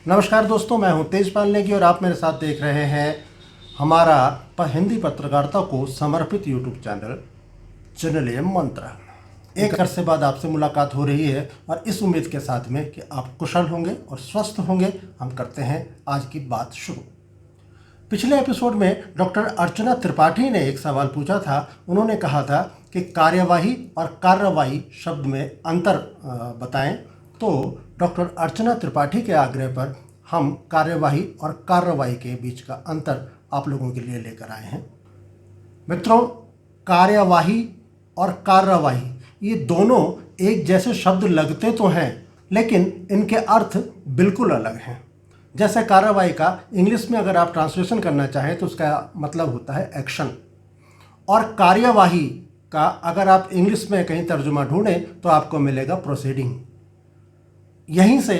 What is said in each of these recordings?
नमस्कार दोस्तों, मैं हूं तेजपाल नेगी और आप मेरे साथ देख रहे हैं हमारा हिंदी पत्रकारिता को समर्पित यूट्यूब चैनल चैनल मंत्र। एक अरसे बाद आपसे मुलाकात हो रही है और इस उम्मीद के साथ में कि आप कुशल होंगे और स्वस्थ होंगे, हम करते हैं आज की बात शुरू। पिछले एपिसोड में डॉक्टर अर्चना त्रिपाठी ने एक सवाल पूछा था। उन्होंने कहा था कि कार्यवाही और कार्रवाई शब्द में अंतर बताएं। तो डॉक्टर अर्चना त्रिपाठी के आग्रह पर हम कार्यवाही और कार्रवाई के बीच का अंतर आप लोगों के लिए लेकर आए हैं। मित्रों, कार्यवाही और कार्रवाई ये दोनों एक जैसे शब्द लगते तो हैं, लेकिन इनके अर्थ बिल्कुल अलग हैं। जैसे कार्रवाई का इंग्लिश में अगर आप ट्रांसलेशन करना चाहें तो उसका मतलब होता है एक्शन, और कार्यवाही का अगर आप इंग्लिश में कहीं तर्जुमा ढूंढें तो आपको मिलेगा प्रोसीडिंग। यहीं से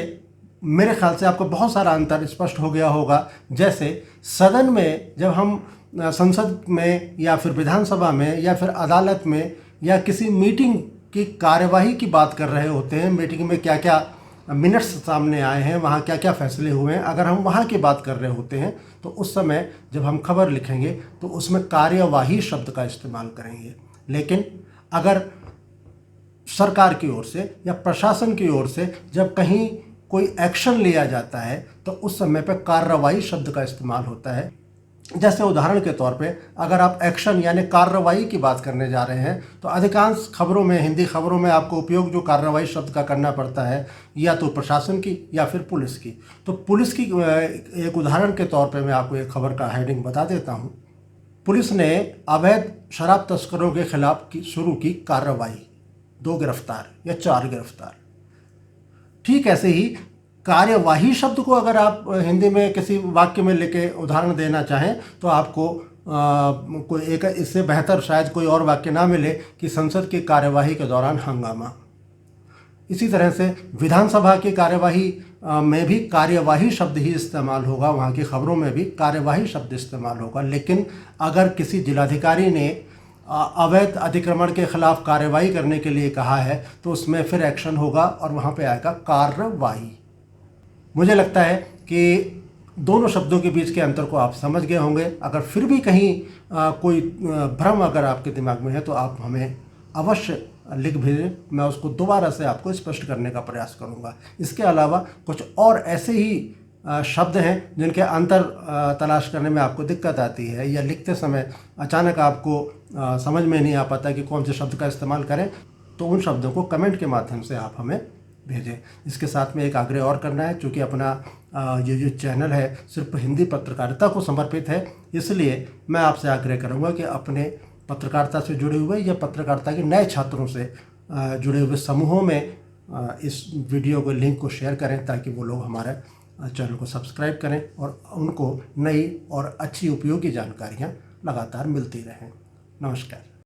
मेरे ख्याल से आपको बहुत सारा अंतर स्पष्ट हो गया होगा। जैसे सदन में जब हम संसद में या फिर विधानसभा में या फिर अदालत में या किसी मीटिंग की कार्यवाही की बात कर रहे होते हैं, मीटिंग में क्या क्या मिनट्स सामने आए हैं, वहाँ क्या क्या फैसले हुए हैं, अगर हम वहाँ की बात कर रहे होते हैं तो उस समय जब हम खबर लिखेंगे तो उसमें कार्यवाही शब्द का इस्तेमाल करेंगे। लेकिन अगर सरकार की ओर से या प्रशासन की ओर से जब कहीं कोई एक्शन लिया जाता है तो उस समय पर कार्रवाई शब्द का इस्तेमाल होता है। जैसे उदाहरण के तौर पे अगर आप एक्शन यानी कार्रवाई की बात करने जा रहे हैं तो अधिकांश खबरों में, हिंदी खबरों में आपको उपयोग जो कार्रवाई शब्द का करना पड़ता है या तो प्रशासन की या फिर पुलिस की। तो पुलिस की एक उदाहरण के तौर पे मैं आपको एक खबर का हेडिंग बता देता हूँ। पुलिस ने अवैध शराब तस्करों के खिलाफ शुरू की कार्रवाई, 2 गिरफ्तार या 4 गिरफ्तार। ठीक ऐसे ही कार्यवाही शब्द को अगर आप हिंदी में किसी वाक्य में लेके उदाहरण देना चाहें तो आपको कोई एक इससे बेहतर शायद कोई और वाक्य ना मिले कि संसद की कार्यवाही के दौरान हंगामा। इसी तरह से विधानसभा की कार्यवाही में भी कार्यवाही शब्द ही इस्तेमाल होगा, वहाँ की खबरों में भी कार्यवाही शब्द इस्तेमाल होगा। लेकिन अगर किसी जिलाधिकारी ने अवैध अतिक्रमण के खिलाफ कार्रवाई करने के लिए कहा है तो उसमें फिर एक्शन होगा और वहाँ पे आएगा कार्रवाई। मुझे लगता है कि दोनों शब्दों के बीच के अंतर को आप समझ गए होंगे। अगर फिर भी कहीं कोई भ्रम अगर आपके दिमाग में है तो आप हमें अवश्य लिख भेजें, मैं उसको दोबारा से आपको स्पष्ट करने का प्रयास करूँगा। इसके अलावा कुछ और ऐसे ही शब्द हैं जिनके अंतर तलाश करने में आपको दिक्कत आती है या लिखते समय अचानक आपको समझ में नहीं आ पाता कि कौन से शब्द का इस्तेमाल करें, तो उन शब्दों को कमेंट के माध्यम से आप हमें भेजें। इसके साथ में एक आग्रह और करना है, क्योंकि अपना ये जो चैनल है सिर्फ हिंदी पत्रकारिता को समर्पित है, इसलिए मैं आपसे आग्रह करूँगा कि अपने पत्रकारिता से जुड़े हुए या पत्रकारिता के नए छात्रों से जुड़े हुए समूहों में इस वीडियो को लिंक को शेयर करें ताकि वो लोग हमारे चैनल को सब्सक्राइब करें और उनको नई और अच्छी उपयोगी जानकारियाँ लगातार मिलती रहें। नमस्कार।